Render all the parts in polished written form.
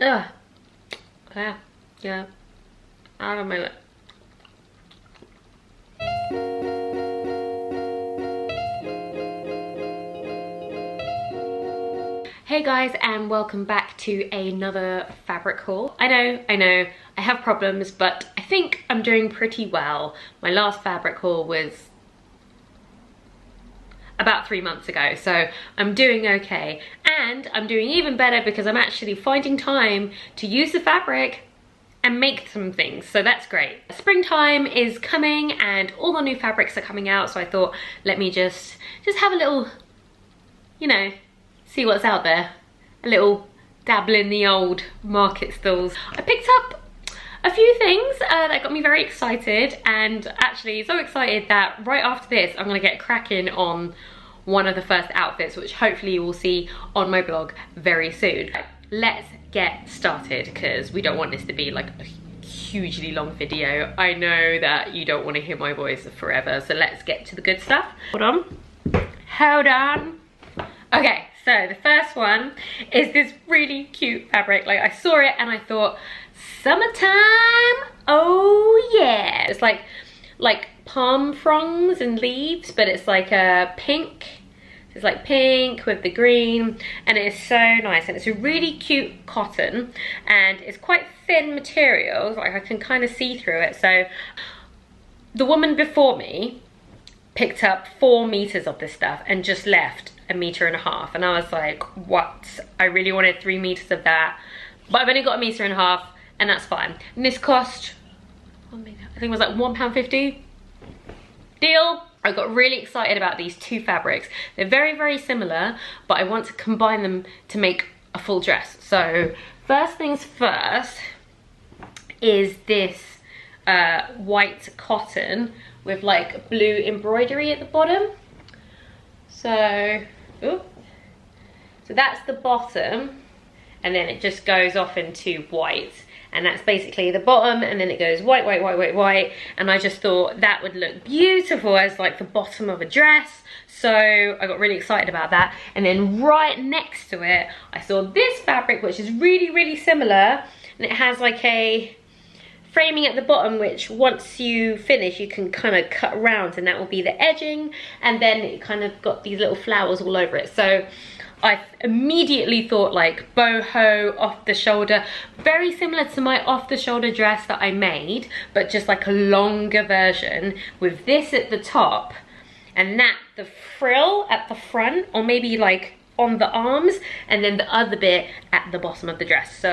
Ugh. Yeah. Out of my lip. Hey guys, and welcome back to another fabric haul. I know, I have problems, but I think I'm doing pretty well. My last fabric haul was about 3 months ago, so I'm doing okay. And I'm doing even better because I'm actually finding time to use the fabric and make some things, so that's great. Springtime is coming and all the new fabrics are coming out, so I thought, let me just have a little, you know, see what's out there. A little dabble in the old market stalls. I picked up a few things that got me very excited, and actually so excited that right after this I'm gonna get cracking on one of the first outfits, which hopefully you will see on my blog very soon. Let's get started because we don't want this to be like a hugely long video. I know that you don't want to hear my voice forever, so let's get to the good stuff. Hold on. Okay, so the first one is this really cute fabric. Like, I saw it and I thought, summertime, oh yeah. It's like palm fronds and leaves, but it's like a pink. It's like pink with the green, and it is so nice, and it's a really cute cotton, and it's quite thin material, like I can kind of see through it. So the woman before me picked up 4 meters of this stuff and just left 1.5 meters, and I was like, what? I really wanted 3 meters of that, but I've only got 1.5 meters, and that's fine. And this cost, I think it was like £1.50. Deal. I got really excited about these two fabrics. They're very, very similar, but I want to combine them to make a full dress. So first things first is this white cotton with like blue embroidery at the bottom. So that's the bottom, and then it just goes off into white. And that's basically the bottom, and then it goes white, and I just thought that would look beautiful as like the bottom of a dress, so I got really excited about that. And then right next to it I saw this fabric, which is really similar, and it has like a framing at the bottom, which once you finish you can kind of cut around, and that will be the edging, and then it kind of got these little flowers all over it. So I immediately thought like boho, off the shoulder, very similar to my off the shoulder dress that I made, but just like a longer version with this at the top and that the frill at the front, or maybe like on the arms, and then the other bit at the bottom of the dress. So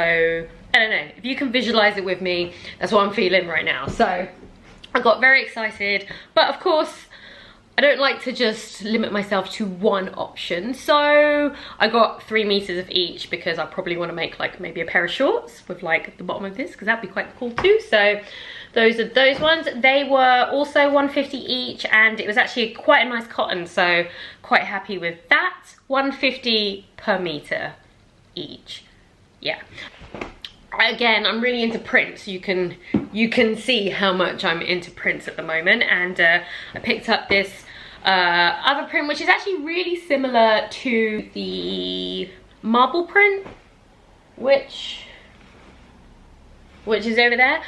I don't know, if you can visualize it with me, that's what I'm feeling right now. So I got very excited, but of course I don't like to just limit myself to one option, so I got 3 meters of each because I probably want to make like maybe a pair of shorts with like the bottom of this, because that'd be quite cool too. So those are those ones. They were also $1.50 each, and it was actually quite a nice cotton, so quite happy with that. $1.50 per meter each. Yeah. Again, I'm really into prints. You can see how much I'm into prints at the moment, and I picked up this other print, which is actually really similar to the marble print, which is over there.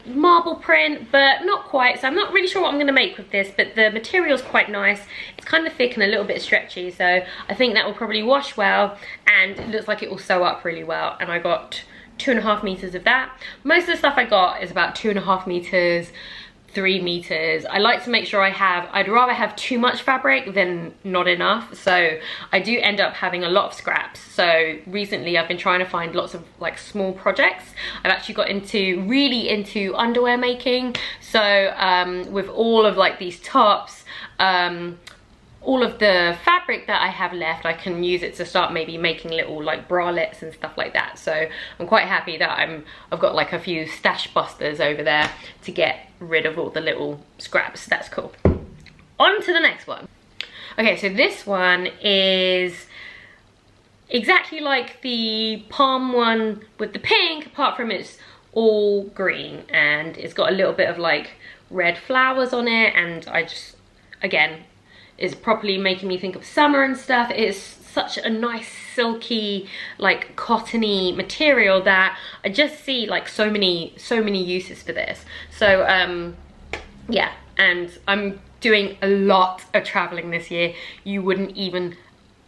Marble print, but not quite, so I'm not really sure what I'm going to make with this, but the material's quite nice. It's kind of thick and a little bit stretchy, so I think that will probably wash well, and it looks like it will sew up really well. And I got 2.5 meters of that. Most of the stuff I got is about 2.5 meters, 3 meters. I like to make sure I'd rather have too much fabric than not enough, so I do end up having a lot of scraps. So recently I've been trying to find lots of like small projects. I've actually got really into underwear making, so with all of like these tops, all of the fabric that I have left, I can use it to start maybe making little like bralettes and stuff like that. So I'm quite happy that I've got like a few stash busters over there to get rid of all the little scraps. That's cool. On to the next one. Okay, so this one is exactly like the palm one with the pink, apart from it's all green, and it's got a little bit of like red flowers on it, and I just, again, is properly making me think of summer and stuff. It's such a nice silky, like cottony material that I just see like so many uses for this. So yeah, and I'm doing a lot of traveling this year. You wouldn't even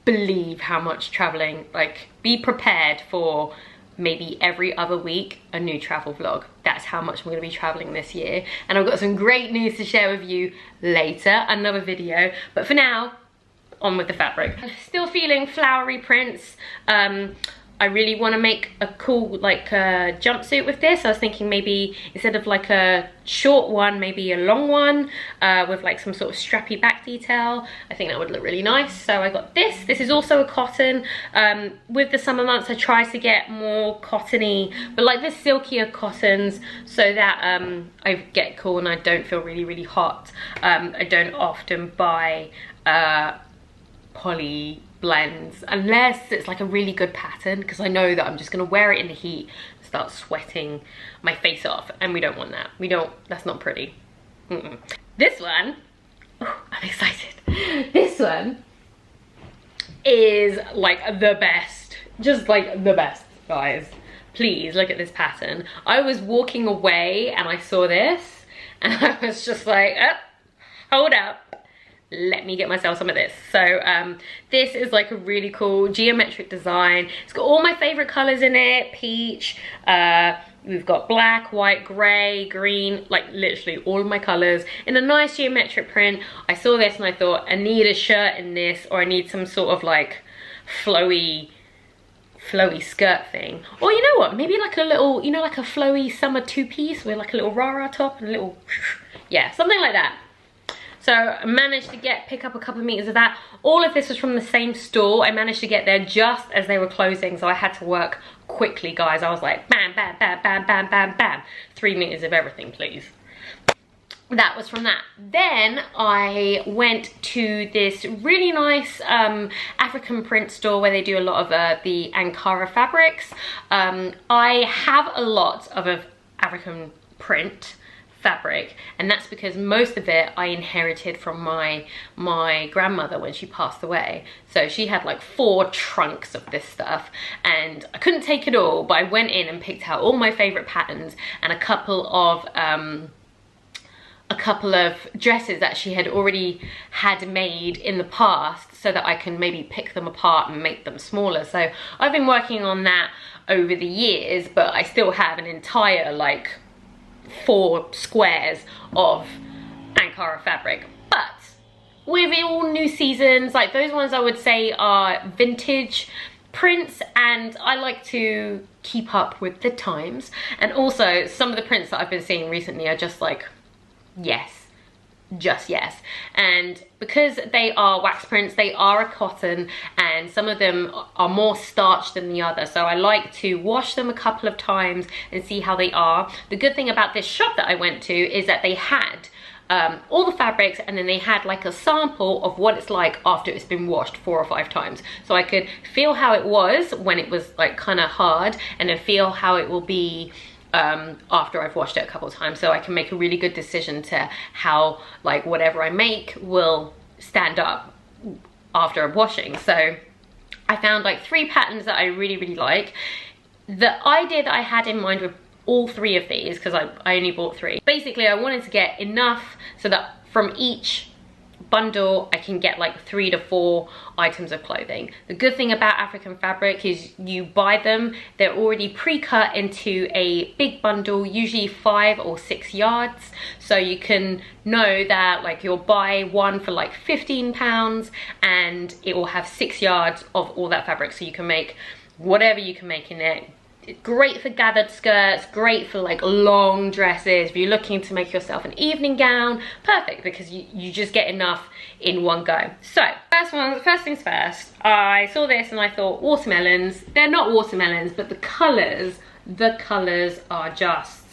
believe how much traveling. Like, be prepared for maybe every other week a new travel vlog. That's how much I'm going to be traveling this year, and I've got some great news to share with you later, another video. But for now, on with the fabric. Still feeling flowery prints. I really want to make a cool like jumpsuit with this. I was thinking maybe instead of like a short one, maybe a long one with like some sort of strappy back detail. I think that would look really nice. So I got this. This is also a cotton. With the summer months, I try to get more cottony, but like the silkier cottons, so that I get cool and I don't feel really hot. I don't often buy poly blends unless it's like a really good pattern, because I know that I'm just gonna wear it in the heat and start sweating my face off, and we don't want that. That's not pretty. This one, oh, I'm excited. This one is like the best, just like the best, guys. Please look at this pattern. I was walking away and I saw this and I was just like, oh, hold up, let me get myself some of this. So this is like a really cool geometric design. It's got all my favorite colors in it. Peach, we've got black, white, gray, green, like literally all of my colors in a nice geometric print. I saw this and I thought, I need a shirt in this, or I need some sort of like flowy skirt thing. Or you know what, maybe like a little, you know, like a flowy summer two-piece with like a little rah-rah top and a little, yeah, something like that. So I managed to pick up a couple of meters of that. All of this was from the same store. I managed to get there just as they were closing, so I had to work quickly, guys. I was like, bam, bam, bam, bam, bam, bam, bam. 3 meters of everything, please. That was from that. Then I went to this really nice African print store where they do a lot of the Ankara fabrics. I have a lot of African print fabric, and that's because most of it I inherited from my grandmother when she passed away. So she had like 4 trunks of this stuff, and I couldn't take it all, but I went in and picked out all my favorite patterns and a couple of dresses that she had already had made in the past, so that I can maybe pick them apart and make them smaller. So I've been working on that over the years, but I still have an entire like 4 squares of Ankara fabric. But with all new seasons, like those ones I would say are vintage prints, and I like to keep up with the times. And also some of the prints that I've been seeing recently are just like, yes, just yes. And because they are wax prints, they are a cotton, and some of them are more starched than the other, so I like to wash them a couple of times and see how they are. The good thing about this shop that I went to is that they had all the fabrics, and then they had like a sample of what it's like after it's been washed 4 or 5 times, so I could feel how it was when it was like kind of hard, and then feel how it will be after I've washed it a couple of times, so I can make a really good decision to how like whatever I make will stand up after washing. So I found like 3 patterns that I really like. The idea that I had in mind with all 3 of these, because I only bought 3, basically I wanted to get enough so that from each bundle I can get like 3 to 4 items of clothing. The good thing about African fabric is you buy them, they're already pre-cut into a big bundle, usually 5 or 6 yards, so you can know that like you'll buy one for like £15 and it will have 6 yards of all that fabric, so you can make whatever you can make in it. Great for gathered skirts, great for like long dresses. If you're looking to make yourself an evening gown, perfect, because you just get enough in one go. So first things first, I saw this and I thought watermelons. They're not watermelons, but the colors are just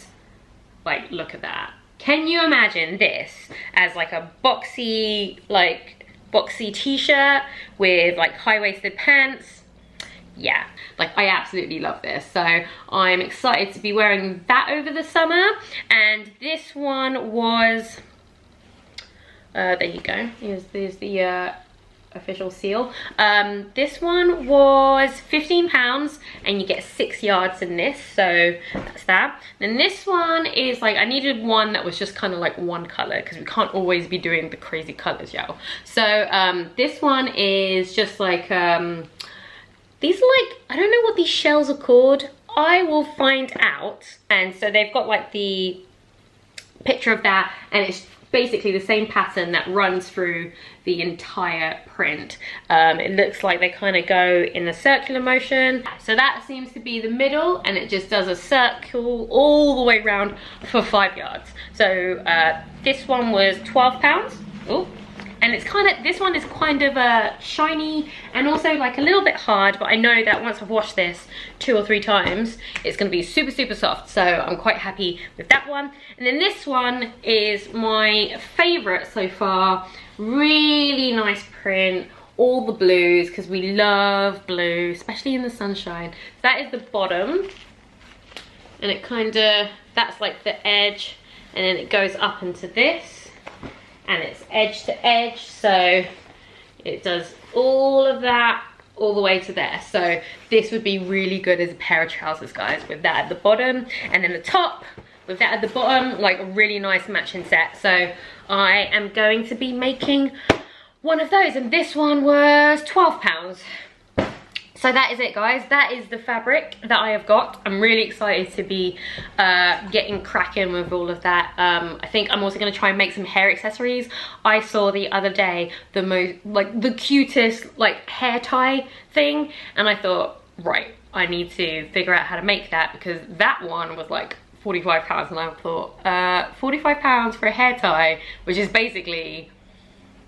like, look at that. Can you imagine this as like a boxy t-shirt with like high-waisted pants? Yeah, like I absolutely love this, so I'm excited to be wearing that over the summer. And this one was there you go, there's the official seal. This one was £15 and you get 6 yards in this, so that's that. Then this one is like, I needed one that was just kind of like one color because we can't always be doing the crazy colors, y'all. So this one is just like, these are like, I don't know what these shells are called. I will find out. And so they've got like the picture of that, and it's basically the same pattern that runs through the entire print. It looks like they kind of go in a circular motion. So that seems to be the middle, and it just does a circle all the way around for 5 yards. So this one was £12. Oh, and it's kind of, this one is kind of shiny and also like a little bit hard, but I know that once I've washed this 2 or 3 times, it's gonna be super, super soft. So I'm quite happy with that one. And then this one is my favorite so far. Really nice print, all the blues, because we love blue, especially in the sunshine. That is the bottom, and it kind of, that's like the edge, and then it goes up into this. And it's edge to edge, so it does all of that all the way to there. So this would be really good as a pair of trousers, guys, with that at the bottom, and then the top with that at the bottom, like a really nice matching set. So I am going to be making one of those, and this one was £12. So that is it, guys. That is the fabric that I have got. I'm really excited to be getting cracking with all of that. I think I'm also gonna try and make some hair accessories. I saw the other day the most, like the cutest like hair tie thing, and I thought, right, I need to figure out how to make that, because that one was like £45, and I thought, £45 for a hair tie, which is basically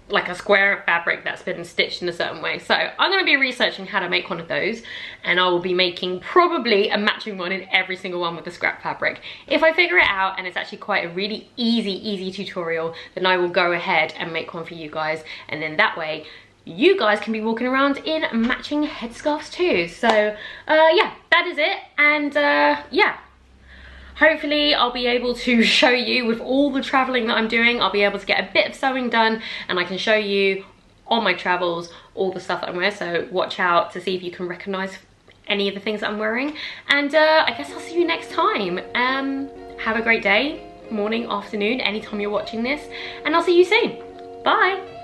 like a square of fabric that's been stitched in a certain way. So I'm going to be researching how to make one of those, and I will be making probably a matching one in every single one with the scrap fabric. If I figure it out and it's actually quite a really easy tutorial, then I will go ahead and make one for you guys, and then that way you guys can be walking around in matching headscarves too. So yeah, that is it. And yeah, hopefully I'll be able to show you, with all the traveling that I'm doing, I'll be able to get a bit of sewing done, and I can show you on my travels all the stuff that I'm wearing. So watch out to see if you can recognize any of the things that I'm wearing. And I guess I'll see you next time. Have a great day, morning, afternoon, anytime you're watching this, and I'll see you soon. Bye.